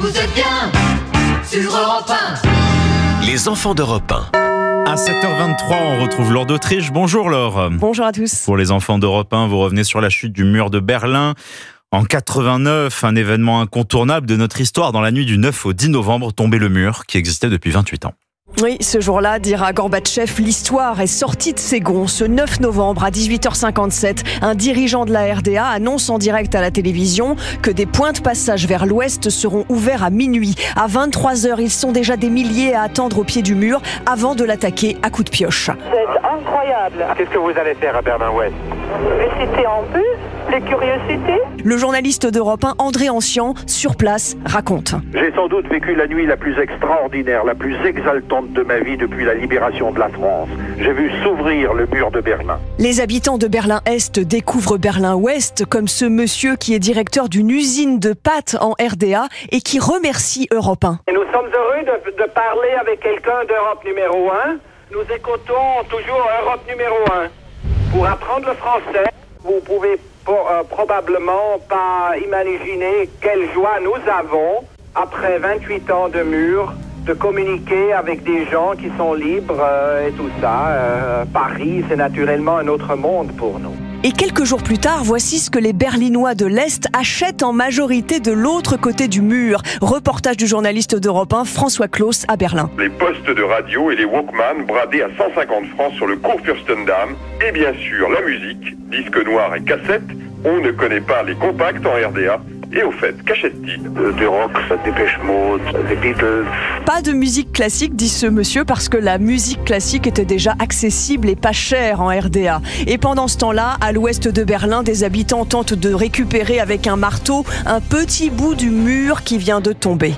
Vous êtes bien sur Europe 1. Les enfants d'Europe 1. À 7h23, on retrouve Laure d'Autriche. Bonjour Laure. Bonjour à tous. Pour les enfants d'Europe 1, vous revenez sur la chute du mur de Berlin. En 89, un événement incontournable de notre histoire. Dans la nuit du 9 au 10 novembre, tombait le mur qui existait depuis 28 ans. Oui, ce jour-là, dira Gorbatchev, l'histoire est sortie de ses gonds. Ce 9 novembre à 18h57, un dirigeant de la RDA annonce en direct à la télévision que des points de passage vers l'ouest seront ouverts à minuit. À 23h, ils sont déjà des milliers à attendre au pied du mur avant de l'attaquer à coups de pioche. C'est incroyable. Qu'est-ce que vous allez faire à Berlin-Ouest? Visiter en bus, les curiosités. Le journaliste d'Europe 1, André Ancian, sur place, raconte. J'ai sans doute vécu la nuit la plus extraordinaire, la plus exaltante de ma vie depuis la libération de la France. J'ai vu s'ouvrir le mur de Berlin. Les habitants de Berlin-Est découvrent Berlin-Ouest comme ce monsieur qui est directeur d'une usine de pâtes en RDA et qui remercie Europe 1. Et nous sommes heureux de parler avec quelqu'un d'Europe numéro 1. Nous écoutons toujours Europe numéro 1. Pour apprendre le français, vous pouvez probablement pas imaginer quelle joie nous avons, après 28 ans de mur, de communiquer avec des gens qui sont libres et tout ça. Paris, c'est naturellement un autre monde pour nous. Et quelques jours plus tard, voici ce que les Berlinois de l'Est achètent en majorité de l'autre côté du mur. Reportage du journaliste d'Europe 1, François Claus, à Berlin. Les postes de radio et les Walkman bradés à 150 francs sur le Kurfürstendamm. Et bien sûr, la musique, disque noir et cassette. On ne connaît pas les compacts en RDA. Et au fait, qu'achète-t-il? Du rock, Dépêche Mode, des Beatles. Pas de musique classique, dit ce monsieur, parce que la musique classique était déjà accessible et pas chère en RDA. Et pendant ce temps-là, à l'ouest de Berlin, des habitants tentent de récupérer avec un marteau un petit bout du mur qui vient de tomber.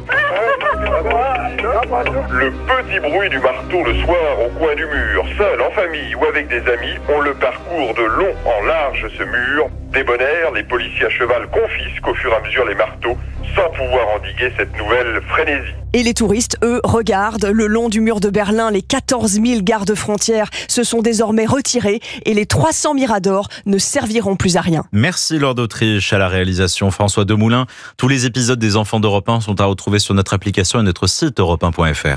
Le petit bruit du marteau le soir au coin du mur, seul, en famille ou avec des amis, on le parcourt de long en large ce mur. Débonnaires, les policiers à cheval confisquent au fur et à mesure les marteaux, sans pouvoir endiguer cette nouvelle frénésie. Et les touristes, eux, regardent. Le long du mur de Berlin, les 14 000 gardes-frontières se sont désormais retirés et les 300 miradors ne serviront plus à rien. Merci Laure d'Autriche. À la réalisation, François Demoulin. Tous les épisodes des enfants d'Europe 1 sont à retrouver sur notre application et notre site europe1.fr.